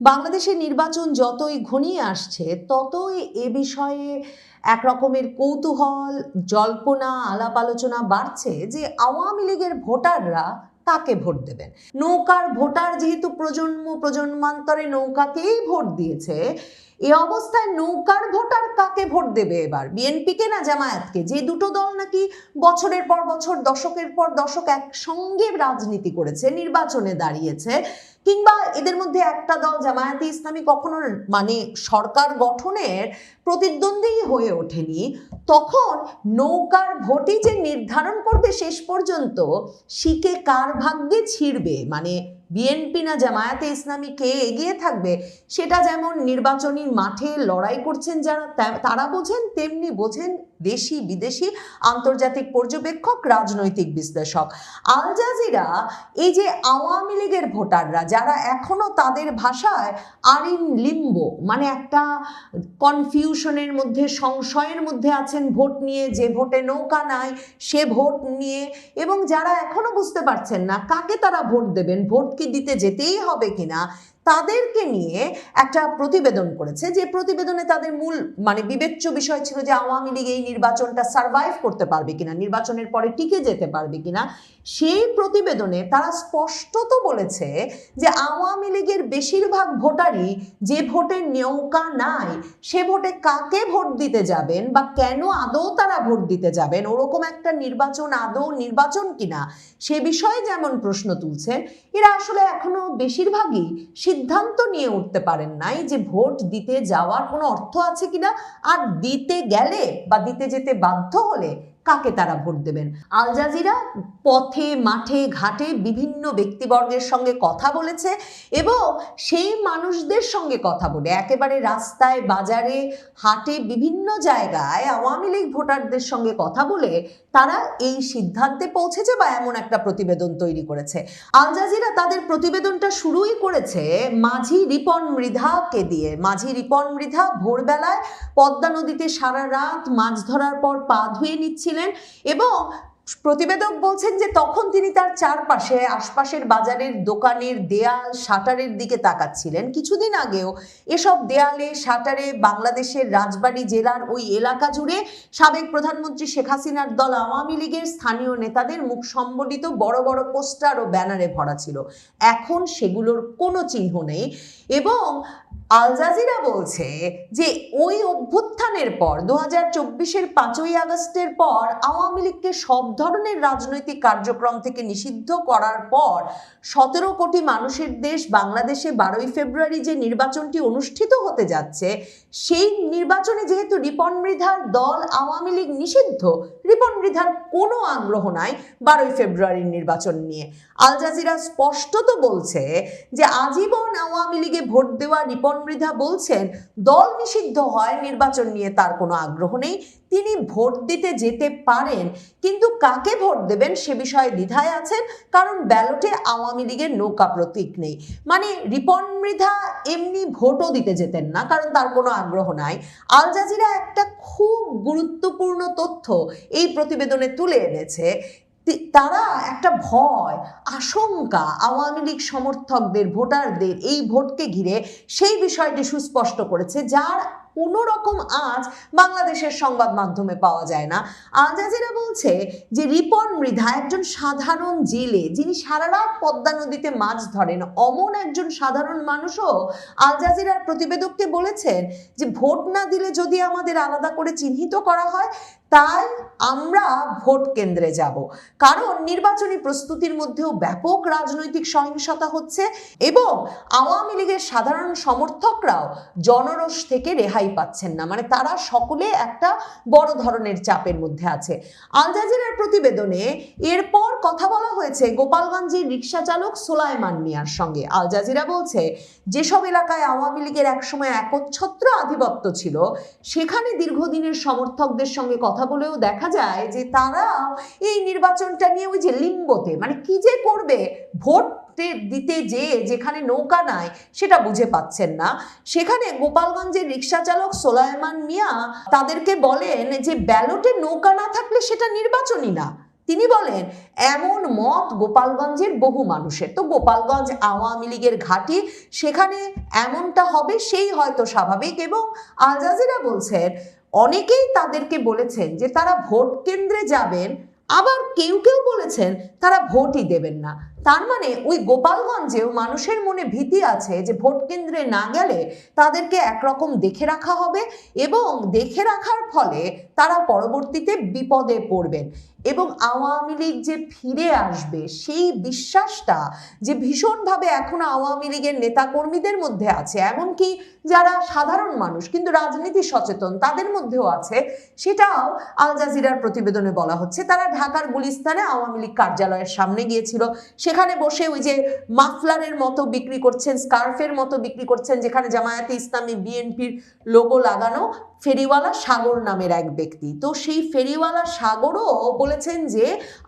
বাংলাদেশের নির্বাচন যতই ঘনিয়ে আসছে ততই এ বিষয়ে এক রকমের কৌতূহল, জল্পনা, আলাপ আলোচনা বাড়ছে যে আওয়ামী লীগের ভোটাররা কাকে ভোট দেবেন। নৌকার ভোটার যেহেতু প্রজন্মান্তরে নৌকাকেই ভোট দিয়েছে, এ অবস্থায় নৌকার ভোটার কাকে ভোট দেবে এবার? বিএনপিকে না জামায়াতকে? যে দুটো দল নাকি বছরের পর বছর, দশকের পর দশক একসঙ্গে রাজনীতি করেছে, নির্বাচনে দাঁড়িয়েছে, কিংবা এদের মধ্যে একটা দল জামায়াতে ইসলামী কখনো মানে সরকার গঠনের প্রতিদ্বন্দ্বী হয়ে ওঠেনি, তখন নৌকার ভোটই যে নির্ধারণ করবে শেষ পর্যন্ত শিকে কার ভাগ্যে ছিড়বে, মানে বিএনপি না জামায়াতে ইসলামী কে এগিয়ে থাকবে, সেটা যেমন নির্বাচনী মাঠে লড়াই করছেন যারা তারা বোঝেন, তেমনি বোঝেন দেশি বিদেশি আন্তর্জাতিক পর্যবেক্ষক, রাজনৈতিক বিশ্লেষক। আল জাজিরা এই যে আওয়ামী লীগের ভোটাররা যারা এখনো তাদের ভাষায় আরিন লিম্বো, মানে একটা কনফিউশনের মধ্যে, সংশয়ের মধ্যে আছেন ভোট নিয়ে, যে ভোটে নৌকা নাই সে ভোট নিয়ে, এবং যারা এখনো বুঝতে পারছেন না কাকে তারা ভোট দেবেন, ভোট কি দিতে যেতেই হবে কিনা, তাদেরকে নিয়ে একটা প্রতিবেদন করেছে। যে প্রতিবেদনে তাদের মূল মানে বিবেচ্য বিষয় ছিল যে আওয়ামী লীগ এই নির্বাচনটা সারভাইভ করতে পারবে কিনা, নির্বাচনের পরে টিকে যেতে পারবে কিনা। সেই প্রতিবেদনে তারা স্পষ্টত বলেছে যে আওয়ামী লীগের বেশিরভাগ ভোটারই যে ভোটে নৌকা নাই সে ভোটে কাকে ভোট দিতে যাবেন বা কেন আদৌ তারা ভোট দিতে যাবেন, ওরকম একটা নির্বাচন আদৌ নির্বাচন কিনা সে বিষয়ে যেমন প্রশ্ন তুলছেন, এরা আসলে এখনো বেশিরভাগই সিদ্ধান্ত নিয়ে উঠতে পারেন নাই যে ভোট দিতে যাওয়ার কোনো অর্থ আছে কিনা, আর দিতে গেলে বা দিতে যেতে বাধ্য হলে কাকে তারা ভোট দেবেন। আল জাজিরা পথে মাঠে ঘাটে বিভিন্ন ব্যক্তিবর্গের সঙ্গে কথা বলেছে এবং সেই মানুষদের সঙ্গে কথা বলে একেবারে রাস্তায়, বাজারে, হাটে, বিভিন্ন জায়গায় আওয়ামী লীগ ভোটারদের সঙ্গে কথা বলে তারা এই সিদ্ধান্তে পৌঁছেছে বা এমন একটা প্রতিবেদন তৈরি করেছে। আল জাজিরা তাদের প্রতিবেদনটা শুরুই করেছে মাঝি রিপন মৃধাকে দিয়ে। মাঝি রিপন মৃধা ভোরবেলায় পদ্মা নদীতে সারা রাত মাছ ধরার পর পা ধুয়ে নিচ্ছিলেন এবং প্রতিবেদক বলছেন যে তখন তিনি তার চারপাশে আশপাশের বাজারের দোকানের দেয়াল, শাটারের দিকে তাকাচ্ছিলেন। কিছুদিন আগেও এসব দেয়ালে, শাটারে বাংলাদেশের রাজবাড়ী জেলার ওই এলাকা জুড়ে সাবেক প্রধানমন্ত্রী শেখ হাসিনার দল আওয়ামী লীগের স্থানীয় নেতাদের মুখ সম্বলিত বড় বড় পোস্টার ও ব্যানারে ভরা ছিল। এখন সেগুলোর কোনো চিহ্ন নেই এবং আল জাজিরা বলছে যে ওই অভ্যুত্থানের পর 2024-এর 5ই আগস্টের পর আওয়ামী লীগকে সব ধরনের রাজনৈতিক কার্যক্রম থেকে নিষিদ্ধ করার পর 17 কোটি মানুষের দেশ বাংলাদেশে 12ই ফেব্রুয়ারি যে নির্বাচনটি অনুষ্ঠিত হতে যাচ্ছে, সেই নির্বাচনে যেহেতু রিপন মৃধার দল আওয়ামী লীগ নিষিদ্ধ, রিপন মৃধার কোনো আগ্রহ নাই 12ই ফেব্রুয়ারির নির্বাচন নিয়ে। আল জাজিরা স্পষ্টত বলছে যে আজীবন আওয়ামী লীগে ভোট দেওয়া রিপন মৃধা বলছেন দল নিষিদ্ধ হয়, নির্বাচন নিয়ে তার কোনো আগ্রহ নেই, তিনি ভোট দিতে যেতে পারেন কিন্তু কাকে ভোট দেবেন সে বিষয়ে দ্বিধায় আছেন, কারণ ব্যালটে আওয়ামী লীগের নৌকা প্রতীক নেই। মানে রিপন মৃধা এমনি ভোটও দিতে যেতেন না, কারণ তার কোনো আগ্রহ নাই। আল জাজিরা একটা খুব গুরুত্বপূর্ণ তথ্য এই প্রতিবেদনে তুলে এনেছে। তারা একটা ভয়, আশঙ্কা আওয়ামী লীগ সমর্থকদের, ভোটারদের এই ভোটকে ঘিরে, সেই বিষয়টি সুস্পষ্ট করেছে, যার কোনো রকম আঁচ বাংলাদেশের সংবাদ মাধ্যমে পাওয়া যায় না। আল জাজিরা বলছে যে রিপন মৃধা একজন সাধারণ জেলে, যিনি সারা রাত পদ্মা নদীতে মাছ ধরেন, অমন একজন সাধারণ মানুষও আল জাজিরার প্রতিবেদককে বলেছেন যে ভোট না দিলে যদি আমাদের আলাদা করে চিহ্নিত করা হয় তাই আমরা ভোট কেন্দ্রে যাব, কারণ নির্বাচনী প্রস্তুতির মধ্যেও ব্যাপক রাজনৈতিক সহিংসতা হচ্ছে এবং আওয়ামী লীগের সাধারণ সমর্থকরাও জনরোষ থেকে রেহাই পাচ্ছেন না, মানে তারা সকলে একটা বড় ধরনের চাপের মধ্যে আছে। আল জাজিরার প্রতিবেদনে এরপর কথা বলা হয়েছে গোপালগঞ্জের রিক্সা চালক সোলাইমান মিয়ার সঙ্গে। আল জাজিরা বলছে যেসব এলাকায় আওয়ামী লীগের একসময় একচ্ছত্র আধিপত্য ছিল সেখানে দীর্ঘদিনের সমর্থকদের সঙ্গে কথা বলেও দেখা যায় যে তারা এই নির্বাচনটা নিয়ে ওই যে লিম্বোতে, মানে কি যে করবে, ভোট দিতে যেখানে নৌকা নাই সেটা বুঝে পাচ্ছেন না। সেখানে গোপালগঞ্জের রিক্সা চালক সোলাইমান মিয়া তাদেরকে বলেন যে ব্যালটে নৌকা না থাকলে সেটা নির্বাচনই না, তিনি বলেন এমন মত গোপালগঞ্জের বহু মানুষের। তো গোপালগঞ্জ আওয়ামী লীগের ঘাঁটি, সেখানে এমনটা হবে সেই হয়তো স্বাভাবিক। এবং আল জাজিরা বলছেন অনেকেই তাদেরকে বলেছেন যে তারা ভোট কেন্দ্রে যাবেন, আবার কেউ কেউ বলেছেন তারা ভোটই দেবেন না। তার মানে ওই গোপালগঞ্জেও মানুষের মনে ভীতি আছে যে ভোট কেন্দ্রে না গেলে তাদেরকে একরকম দেখে রাখা হবে এবং দেখে রাখার ফলে তারা পরবর্তীতে বিপদে পড়বেন। এবং আওয়ামী লীগ যে ফিরে আসবে সেই বিশ্বাসটা যে ভীষণভাবে এখনো আওয়ামী লীগের নেতাকর্মীদের মধ্যে আছে, এমনকি যারা সাধারণ মানুষ কিন্তু রাজনীতি সচেতন তাদের মধ্যেও আছে, সেটাও আল জাজিরার প্রতিবেদনে বলা হচ্ছে। তারা ঢাকার গুলিস্তানে আওয়ামী লীগ কার্যালয়ের সামনে গিয়েছিল, সেখানে বসে ওই যে মাফলারের মতো বিক্রি করছেন, স্কার্ফের মতো বিক্রি করছেন, যেখানে জামায়াতে ইসলামী বিএনপির লোগো লাগানো, ফেরিওয়ালা সাগর নামের এক ব্যক্তি। তো সেই ফেরিওয়ালা সাগরও বলেছেন যে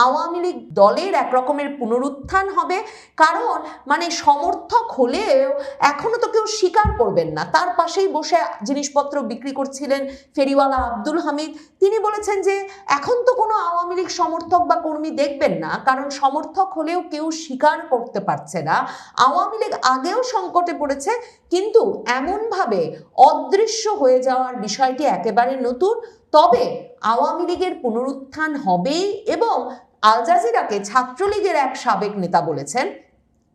আওয়ামী লীগ দলের এক রকমের পুনরুত্থান হবে, কারণ মানে সমর্থক হলেও এখনো তো কেউ স্বীকার করবেন না। তার পাশেই বসে জিনিসপত্র বিক্রি করছিলেন ফেরিওয়ালা আব্দুল হামিদ, তিনি বলেছেন যে এখন তো কোনো আওয়ামী লীগ সমর্থক বা কর্মী দেখবেন না, কারণ সমর্থক হলেও কেউ স্বীকার করতে পারছে না। আওয়ামী লীগ আগেও সংকটে পড়েছে, কিন্তু এমনভাবে অদৃশ্য হয়ে যাওয়ার বিষয়টি একেবারে নতুন। তবে আওয়ামী লীগের পুনরুত্থান হবেই। এবং আল জাজিরাকে ছাত্রলীগের এক সাবেক নেতা বলেছেন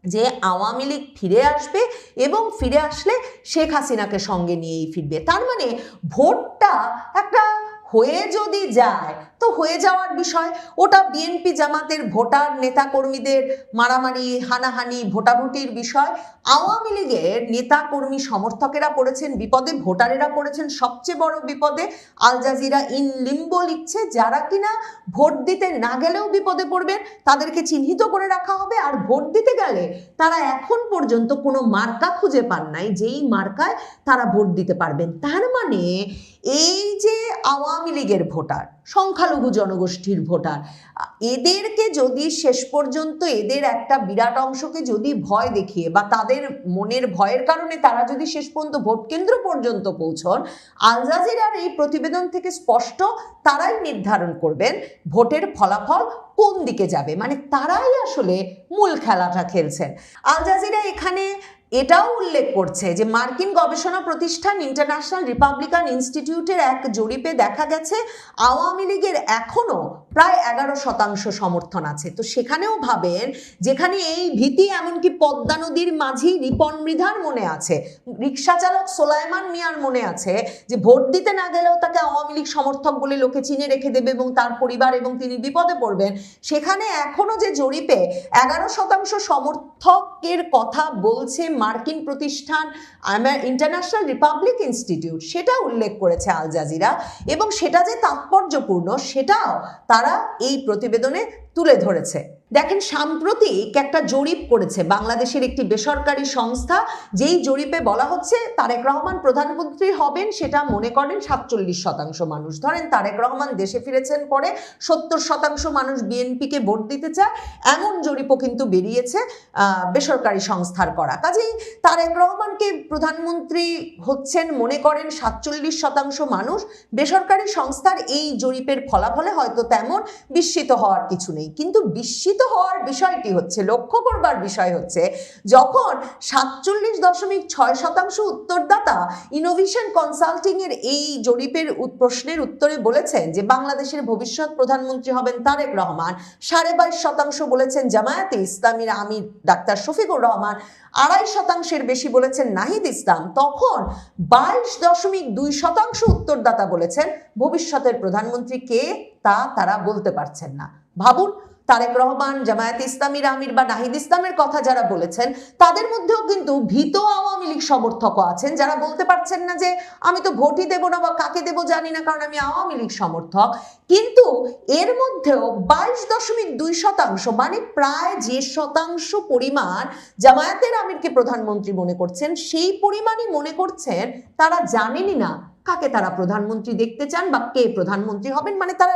যে আওয়ামী লীগ ফিরে আসবে এবং ফিরে আসলে শেখ হাসিনাকে সঙ্গে নিয়েই ফিরবে। তার মানে ভোটটা একটা হয়ে যদি যায় তো হয়ে যাওয়ার বিষয়, ওটা বিএনপি জামাতের ভোটার নেতাকর্মীদের মারামারি হানাহানি ভোটাভুটির বিষয়। আওয়ামী লীগের নেতাকর্মী সমর্থকেরা পড়েছেন বিপদে, ভোটারেরা পড়েছেন সবচেয়ে বড় বিপদে। আল জাজিরা ইন লিম্বো লিখছে যারা কিনা ভোট দিতে না গেলেও বিপদে পড়বেন তাদেরকে চিহ্নিত করে রাখা হবে, আর ভোট দিতে গেলে তারা এখন পর্যন্ত কোনো মার্কা খুঁজে পান নাই যেই মার্কায় তারা ভোট দিতে পারবেন। তার মানে এই যে আওয়ামী লীগের ভোটার, সংখ্যালঘু জনগোষ্ঠীর ভোটার, এদেরকে যদি শেষ পর্যন্ত এদের একটা বিরাট অংশকে যদি ভয় দেখিয়ে বা তাদের মনের ভয়ের কারণে তারা যদি শেষ পর্যন্ত ভোট কেন্দ্র পর্যন্ত পৌঁছন, আল জাজিরার এই প্রতিবেদন থেকে স্পষ্ট তারাই নির্ধারণ করবেন ভোটের ফলাফল কোন দিকে যাবে। মানে তারাই আসলে মূল খেলাটা খেলছেন। আল জাজিরা এখানে এটাও উল্লেখ করছে যে মার্কিন গবেষণা প্রতিষ্ঠান ইন্টারন্যাশনাল রিপাবলিকান ইনস্টিটিউটের এক জরিপে দেখা গেছে আওয়ামী লীগের এখনো প্রায় 11% সমর্থন আছে। তো সেখানেও ভাবেন, যেখানে এই ভীতি এমনকি পদ্মা নদীর মাঝি রিপন মৃধার মনে আছে, রিক্সা চালক সোলাইমান মিয়ার মনে আছে যে ভোট দিতে না গেলেও তাকে আওয়ামী লীগ সমর্থক বলে লোকে চিনে রেখে দেবে এবং তার পরিবার এবং তিনি বিপদে পড়বেন, সেখানে এখনো যে জরিপে 11% সমর্থকের কথা বলছে মার্কিন প্রতিষ্ঠান ইন্টারন্যাশনাল রিপাবলিক ইনস্টিটিউট, সেটা উল্লেখ করেছে আল জাজিরা। এবং সেটা যে তাৎপর্যপূর্ণ সেটাও তারা এই প্রতিবেদনে তুলে ধরেছে। দেখেন, সাম্প্রতিক একটা জরিপ করেছে বাংলাদেশের একটি বেসরকারি সংস্থা, যেই জরিপে বলা হচ্ছে তারেক রহমান প্রধানমন্ত্রী হবেন সেটা মনে করেন 47% মানুষ। ধরেন তারেক রহমান দেশে ফিরেছেন পরে 70% মানুষ বিএনপিকে ভোট দিতে চায়, এমন জরিপও কিন্তু বেরিয়েছে বেসরকারি সংস্থার করা। কাজেই তারেক রহমানকে প্রধানমন্ত্রী হচ্ছেন মনে করেন 47% মানুষ। বেসরকারি সংস্থার এই জরিপের ফলাফলে হয়তো তেমন বিস্মিত হওয়ার কিছু নেই, কিন্তু বিস্মিত হওয়ার বিষয়টি হচ্ছে, লক্ষ্য করবার বিষয় হচ্ছে, যখন 47.6% উত্তরদাতা ইনোভেশন কনসাল্টিং এর এই জরিপের প্রশ্নের উত্তরে বলেছেন যে বাংলাদেশের ভবিষ্যৎ প্রধানমন্ত্রী হবেন তারেক রহমান, 22.5% বলেছেন জামায়াতে ইসলামীর আমির ডাক্তার শফিকুর রহমান, 2.5% বেশি বলেছেন নাহিদ ইসলাম, তখন 22.2% উত্তরদাতা বলেছেন ভবিষ্যতের প্রধানমন্ত্রী কে তা তারা বলতে পারছেন না। ভাবুন, তারেক রহমান, জামায়াতে ইসলামীর আমির বা নাহিদ ইসলামের কথা যারা বলেছেন তাদের মধ্যেও কিন্তু ভীত আওয়ামী লীগ সমর্থকও আছেন যারা বলতে পারছেন না যে আমি তো ভোটই দেব না বা কাকে দেব জানি না কারণ আমি আওয়ামী লীগ সমর্থক। কিন্তু এর মধ্যেও 22.2% মানে প্রায় যে শতাংশ পরিমাণ জামায়াতের আমিরকে প্রধানমন্ত্রী মনে করছেন, সেই পরিমাণই মনে করছেন তারা জানেনই না কাকে তারা প্রধানমন্ত্রী দেখতে চান বা কে প্রধানমন্ত্রী হবেন, মানে তারা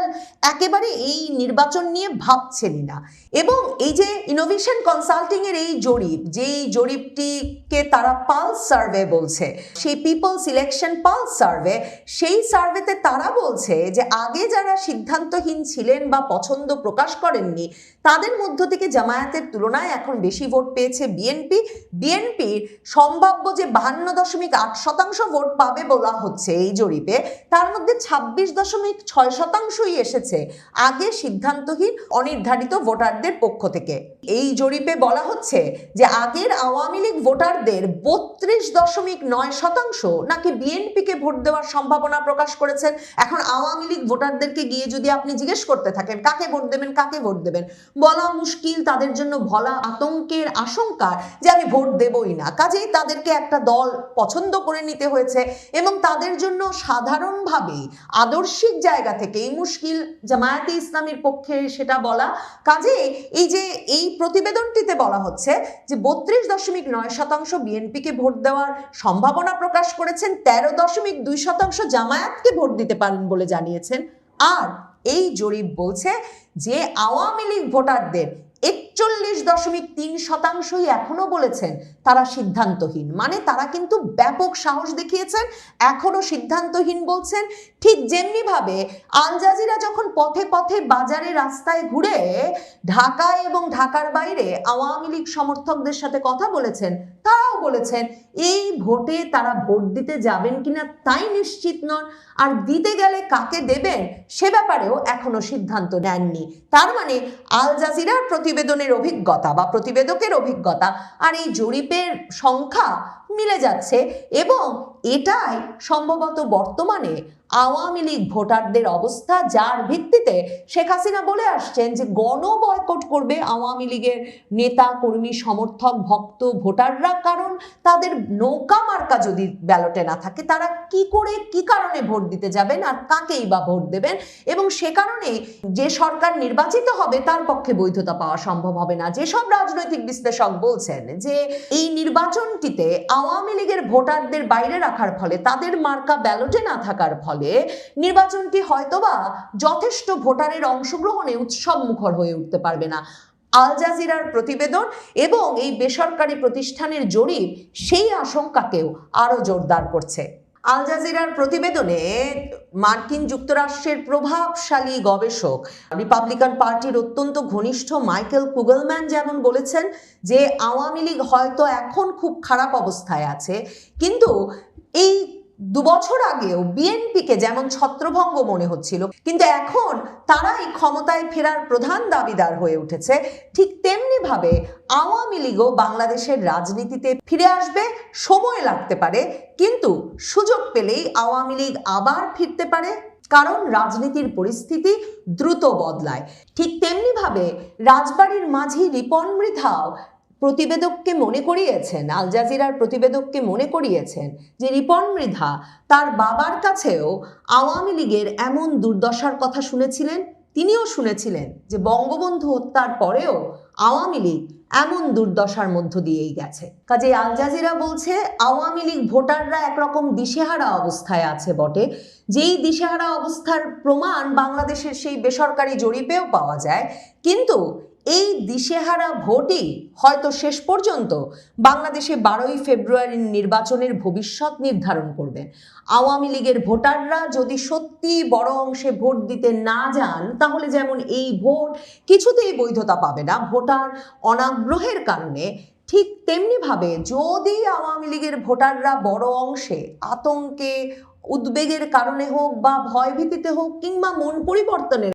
একেবারে এই নির্বাচন নিয়ে ভাবছেনই না। এবং এই যে ইনোভেশন কনসাল্টিং এর এই জরিপ, যেই জরিপটিকে তারা পালস সার্ভে বলছে, সেই পিপলস ইলেকশন পালস সার্ভে, সেই সার্ভেতে তারা বলছে যে আগে যারা সিদ্ধান্তহীন ছিলেন বা পছন্দ প্রকাশ করেননি, তাদের মধ্য থেকে জামায়াতের তুলনায় এখন বেশি ভোট পেয়েছে বিএনপি। বিএনপির সম্ভাব্য যে 52.8% ভোট পাবে বলা হচ্ছে এই জরিপে, তার মধ্যে 26.6%ই এসেছে আগে সিদ্ধান্তহীন অনির্ধারিত ভোটারদের পক্ষ থেকে। এই জরিপে বলা হচ্ছে যে আগের আওয়ামী লীগ ভোটারদের 32.9% নাকি বিএনপিকে ভোট দেওয়ার সম্ভাবনা প্রকাশ করেছেন। এখন আওয়ামী লীগ ভোটারদেরকে গিয়ে যদি আপনি জিজ্ঞেস করতে থাকেন কাকে ভোট দেবেন কাকে ভোট দেবেন, বলা মুশকিল, তাদের জন্য বলা আতঙ্কের আশঙ্কা যে আমি ভোট দেবই না। কাজেই তাদেরকে একটা দল পছন্দ করে নিতে হয়েছে এবং তাদের জন্য সাধারণভাবে আদর্শিক জায়গা থেকে এই মুশকিল জামায়াতে ইসলামীর পক্ষে সেটা বলা। কাজে এই যে এই প্রতিবেদনটিতে বলা হচ্ছে যে 32.9% বিএনপিকে ভোট দেওয়ার সম্ভাবনা প্রকাশ করেছেন, 13.2% জামায়াতকে ভোট দিতে পারেন বলে জানিয়েছেন। আর এই জরিপ বলছে যে আওয়ামী লীগ ভোটারদের 41.3%ই এখনো বলেছেন তারা সিদ্ধান্তহীন, মানে তারা কিন্তু ব্যাপক সাহস দেখিয়েছেন, এখনো সিদ্ধান্তহীন বলছেন। ঠিক যেমনি ভাবে আল জাজিরা যখন পথে পথে বাজারে রাস্তায় ঘুরে ঢাকায় এবং ঢাকার বাইরে আওয়ামী লীগ সমর্থকদের সাথে কথা বলেছেন, তারাও বলেছেন এই ভোটে তারা ভোট দিতে যাবেন কিনা তাই নিশ্চিত নন, আর দিতে গেলে কাকে দেবেন সে ব্যাপারেও এখনো সিদ্ধান্ত নেননি। তার মানে আল জাজিরার প্রতিবেদনের অভিজ্ঞতা বা প্রতিবেদকের অভিজ্ঞতা আর এই জরিপের সংখ্যা মিলে যাচ্ছে, এবং এটাই সম্ভবত বর্তমানে আওয়ামী লীগ ভোটারদের অবস্থা, যার ভিত্তিতে শেখ হাসিনা বলে আসছেন যে গণ বয়কট করবে আওয়ামী লীগের নেতা কর্মী সমর্থক ভক্ত ভোটাররা, কারণ তাদের নৌকা মার্কা যদি ব্যালটে না থাকে তারা কি করে কি কারণে ভোট দিতে যাবেন আর কাকেই বা ভোট দেবেন, এবং সে কারণে যে সরকার নির্বাচিত হবে তার পক্ষে বৈধতা পাওয়া সম্ভব হবে না। যেসব রাজনৈতিক বিশ্লেষক বলছেন যে এই নির্বাচনটিতে আওয়ামী লীগের ভোটারদের বাইরে রাখার ফলে, তাদের মার্কা ব্যালটে না থাকার ফলে নির্বাচনটি হয়তোবা যথেষ্ট ভোটারের অংশগ্রহণে উৎসব মুখর হয়ে উঠতে পারবে না। আল জাজিরার প্রতিবেদন এবং এই বেসরকারি প্রতিষ্ঠানের জরিপ সেই আশঙ্কাকেও আরো জোরদার করছে। আল জাজিরার প্রতিবেদনে মার্কিন যুক্তরাষ্ট্রের প্রভাবশালী গবেষক রিপাবলিকান পার্টির অত্যন্ত ঘনিষ্ঠ মাইকেল কুগলম্যান যেমন বলেছেন যে আওয়ামী লীগ হয়তো এখন খুব খারাপ অবস্থায় আছে, কিন্তু এই 2 বছর আগেও বিএনপিকে যেমন ছত্রভঙ্গ মনে হচ্ছিল, কিন্তু এখন তারাই ক্ষমতায় ফেরার প্রধান দাবিদার হয়ে উঠেছে, ঠিক তেমনি ভাবে আওয়ামী লীগও বাংলাদেশের রাজনীতিতে ফিরে আসবে। সময় লাগতে পারে, কিন্তু সুযোগ পেলেই আওয়ামী লীগ আবার ফিরতে পারে, কারণ রাজনীতির পরিস্থিতি দ্রুত বদলায়। ঠিক তেমনি ভাবে রাজবাড়ির মাঝি রিপন মৃধাও প্রতিবেদককে মনে করিয়েছেন, আল জাজিরার প্রতিবেদককে মনে করিয়েছেন যে রিপন মৃধা তার বাবার কাছেও আওয়ামী লীগের এমন দুর্দশার কথা শুনেছিলেন, তিনিও শুনেছিলেন যে বঙ্গবন্ধু হত্যার পরেও আওয়ামী লীগ এমন দুর্দশার মধ্য দিয়েই গেছে। কাজে আল জাজিরা বলছে আওয়ামী লীগ ভোটাররা একরকম দিশেহারা অবস্থায় আছে বটে, যেই দিশেহারা অবস্থার প্রমাণ বাংলাদেশের সেই বেসরকারি জরিপেও পাওয়া যায়, কিন্তু এই দিশেহারা ভোটই হয়তো শেষ পর্যন্ত বাংলাদেশে 12ই ফেব্রুয়ারির নির্বাচনের ভবিষ্যৎ নির্ধারণ করবে। আওয়ামী লীগের ভোটাররা যদি সত্যি বড় অংশে ভোট দিতে না যান, তাহলে যেমন এই ভোট কিছুতেই বৈধতা পাবে না ভোটার অনাগ্রহের কারণে, ঠিক তেমনি ভাবে যদি আওয়ামী লীগের ভোটাররা বড় অংশে আতঙ্কে উদ্বেগের কারণে হোক বা ভয়ভীতিতে হোক কিংবা মন পরিবর্তনের